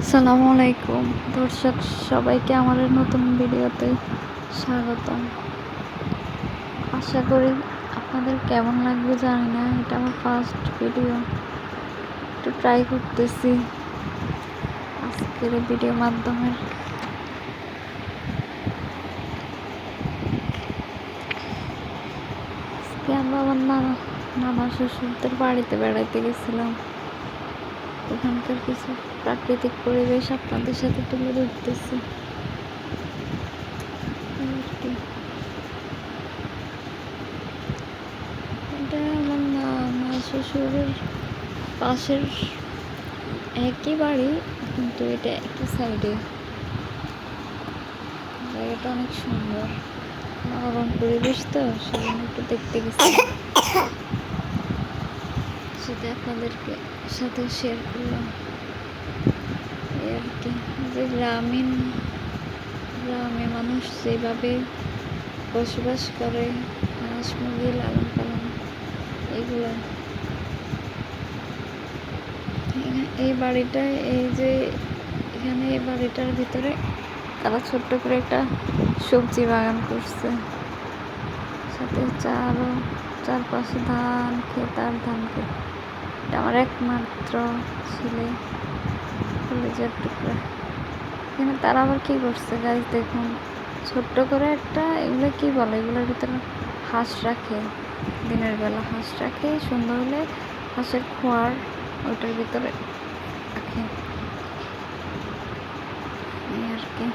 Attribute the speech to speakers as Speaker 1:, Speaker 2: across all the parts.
Speaker 1: আসসালামু আলাইকুম দর্শক, সবাইকে আমার নতুন ভিডিওতে স্বাগতম। আশা করি আপনাদের কেমন লাগবে জানি না, এটা আমার ফার্স্ট ভিডিও, একটু ট্রাই করতেছি আজকের ভিডিওর মাধ্যমে। আজকে আমরা আমার নানা শ্বশুরদের বাড়িতে বেড়াইতে গেছিলাম। ওখানকার কিছু প্রাকৃতিক পরিবেশ আপনাদের সাথে তুলে ধরতেছি। এটা আমার নানা শ্বশুরের পাশের একই বাড়ি, কিন্তু এটা একটা সাইডে। জায়গাটা অনেক সুন্দর, মনোরম পরিবেশ, তো সেজন্য একটু দেখতে গেছি, সেটা আপনাদেরকে সাথে শেয়ার করলাম। এই আর কি, যে গ্রামে মানুষ যেভাবে বসবাস করে, হাঁস মুরগি লালন পালন, এগুলো এই বাড়িটায়, এই যে এখানে এই বাড়িটার ভিতরে তারা ছোট্ট করে একটা সবজি বাগান করছে, সাথে চারপাশে ধান ক্ষেত আর ধান ক্ষেত। এটা আমার একমাত্র ছেলে, কলেজের টুকরা। এখানে তারা আবার কি করছে গাইজ দেখুন, ছোট্ট করে একটা, এগুলো কি বলে, এগুলোর ভিতরে হাঁস রাখে, দিনের বেলা হাঁস রাখে, সুন্দর হলে হাঁসের খোয়ার ওইটার ভিতরে রাখে, এই আর কি।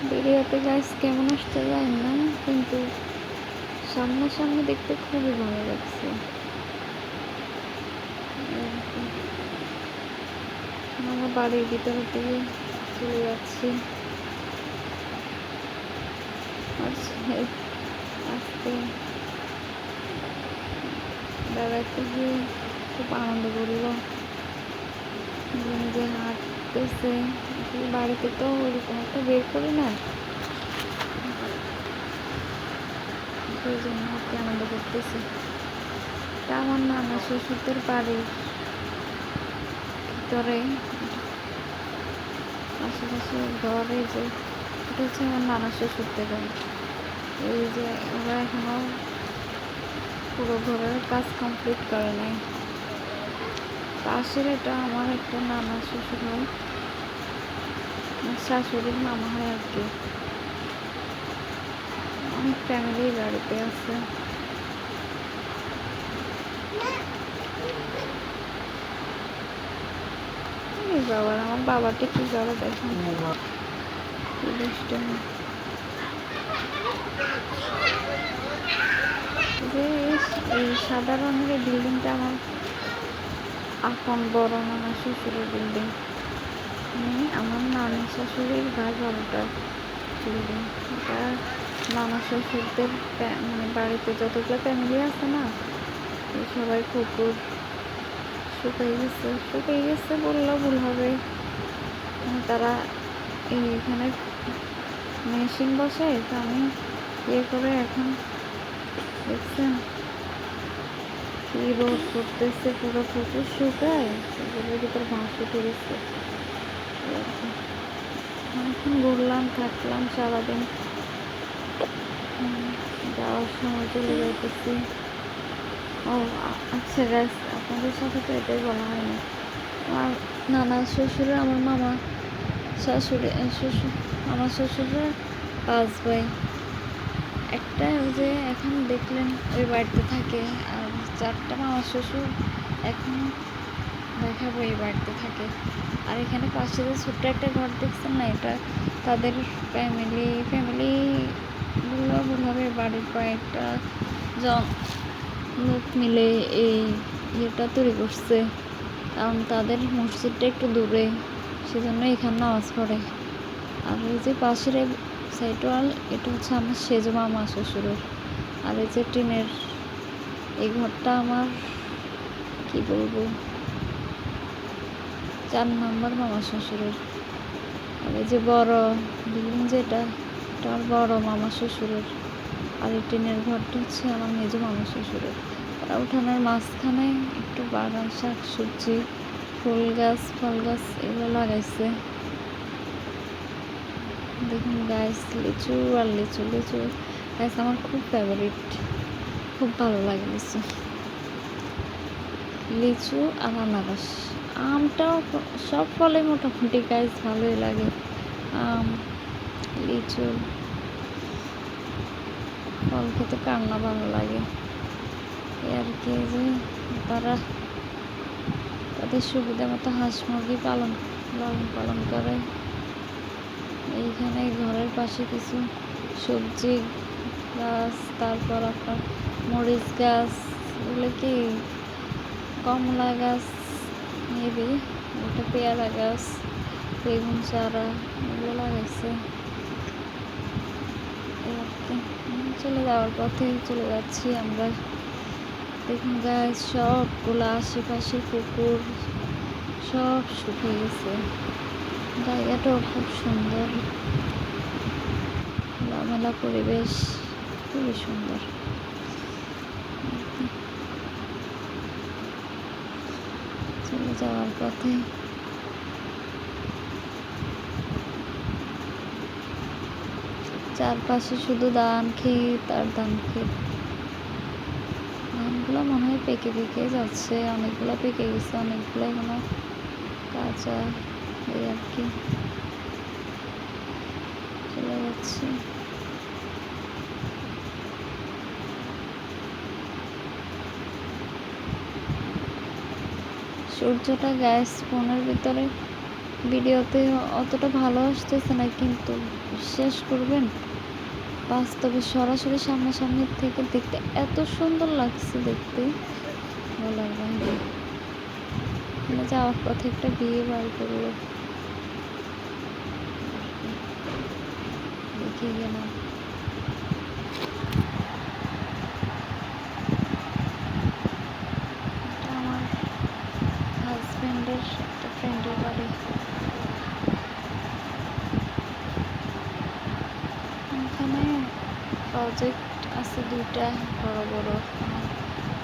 Speaker 1: ভিডিওতে গাইজ কেমন আসতে যায় না, কিন্তু সামনাসামনি দেখতে খুবই ভালো লাগছে। আমরা বাড়ির ভিতরে দিয়ে চলে যাচ্ছি, আজকে বেড়াতে গিয়ে খুব আনন্দ করলো, নিজে হাঁটতেছে। বাড়িতে তো ওরকম একটা বের করি না, সেই জন্য কি আনন্দ করতেছি। এটা আমার নানা শ্বশুরদের বাড়ির ভিতরে, আশেপাশে ঘরে, যে এটা হচ্ছে আমার নানা শ্বশুরদের বাড়ি। এই যে ওরা এখনো পুরো ঘরের কাজ কমপ্লিট করে নাই। পাশের এটা আমার একটা নানা শ্বশুর হয়, শাশুড়ির মামা হয় আর কি। অনেক ফ্যামিলি বাড়িতে আছে। বাবার, আমার বাবাটা কি করে দেখেন, যে এই সাদা রঙের বিল্ডিংটা আমার আপন বড় নানা শ্বশুরের বিল্ডিং, মানে আমার নানা শাশুড়ির ভাই বড়টা বিল্ডিং। এটা নানা শ্বশুরদের মানে বাড়িতে যতগুলো ফ্যামিলি আছে না, সবাই পুকুর শুকিয়ে গেছে বললেও ভুল হবে। তারা এইখানে মেশিন বসে, তো আমি ইয়ে করে, এখন দেখছেন কি রোদ করতেছে, পুরো পুকুর শুকায়, পুকুরের ভিতর ঘাস উঠে গেছে। অনেকক্ষণ ঘুরলাম, থাকলাম সারাদিন, যাওয়ার সময় চলে যাইতেছি। ও আচ্ছা গাইস, আপনাদের সাথে তো এটাই বলা হয়নি, আমার নানা শ্বশুরে, আমার মামা শাশুড়ি শ্বশুর, আমার শ্বশুরের 5 ভাই। একটা ওই যে এখন দেখলেন ওই বাড়িতে থাকে, আর 4টা মামা শ্বশুর এখন দেখাবো এই বাড়িতে থাকে। আর এখানে পাশে যে ছোট্ট একটা ঘর দেখছেন না, এটা তাদের ফ্যামিলিগুলো ভাবে বাড়ির কয়েকটা লোক মিলে এই ইয়েটা তৈরি করছে, কারণ তাদের মসজিদটা একটু দূরে, সেজন্য এখানে নামাজ পড়ে। আর এই যে পাশের সাইড ওয়াল, এটা হচ্ছে আমার সেজ মামা শ্বশুরের। আর এই যে টিনের এই ঘরটা আমার, কি বলবো, 4 নম্বর মামা শ্বশুরের। আর এই যে বড় বিল্ডিং, যেটা এটা আমার বড় মামা শ্বশুরের। আর এই টিনের ঘরটা হচ্ছে আমার মেজো মামা শ্বশুরের। আর উঠানের মাঝখানে একটু বাগান, শাক সবজি, ফুল গাছ, ফল গাছ এগুলো লাগাইছে। দেখুন গাছ, লিচু আর লিচু। লিচু গাছ আমার খুব ফেভারিট, খুব ভালো লাগে লিচু। লিচু আর আনারস, আমটাও, সব ফলে মোটামুটি গাছ ভালোই লাগে। আম, লিচু ফল খেতে কার না ভালো লাগে। আর কি যে তারা তাদের সুবিধা মতো হাঁস মুরগি লালন পালন করে। এইখানে ঘরের পাশে কিছু সবজি গাছ, তারপর আপনার মরিচ গাছ, এগুলো কি কমলা গাছ, মেবি ওটা পেয়ারা গাছ, বেগুন চারা এগুলো লাগাইছে। চলে যাওয়ার পথে চলে যাচ্ছি আমরা। দেখুন গাছ সবগুলো, আশেপাশে পুকুর সব শুকিয়ে গেছে। জায়গাটাও খুব সুন্দর, খোলামেলা পরিবেশ, খুবই সুন্দর। চলে যাওয়ার পথে চারপাশে শুধু ধান ক্ষেত আর ধান ক্ষেত। ধানগুলো মনে হয় পেকে পেকে যাচ্ছে, অনেকগুলো পেকে গেছে, অনেকগুলো এখনো কাঁচা। এই আর কি, চলে যাচ্ছে। সূর্যটা গ্যাস ফোনের ভিতরে ভিডিওতে অতটা ভালো আসতেছে না, কিন্তু বিশ্বাস করবেন বাস্তবে সরাসরি সামনাসামনি থেকে দেখতে এত সুন্দর লাগছে, দেখতে বলার বাইরে। এখানে যাওয়ার পথে একটা বিয়ে বাড়ি করলো, দেখে গেলাম। এটা আমার হাজব্যান্ডের একটা ফ্রেন্ডের বাড়ি। এখানে প্রজেক্ট আছে দুইটা বড় বড়,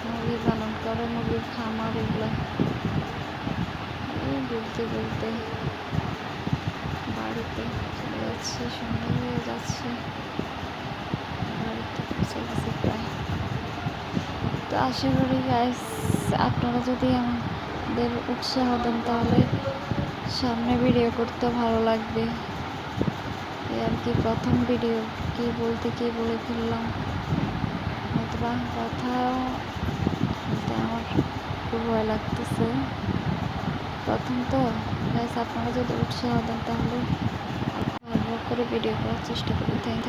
Speaker 1: মুরগি পালন করে, মুরগির খামার এগুলো। এই বলতে বলতে বাড়িতে চলে যাচ্ছে, সন্ধ্যা হয়ে যাচ্ছে, বাড়িতে পৌঁছে গেছে প্রায়। তো আশা করি গাইস আপনারা যদি আমাদের উৎসাহ দেন তাহলে সামনে ভিডিও করতে ভালো লাগবে। এই আর কি, প্রথম ভিডিও কি বলে ফেললাম, অথবা কথাও বলতে আমার খুব ভয় লাগতেছে। প্রথম তো গাইস, আপনারা যদি উৎসাহ দেন তাহলে ভালো করে ভিডিও করার চেষ্টা করি। Thank you.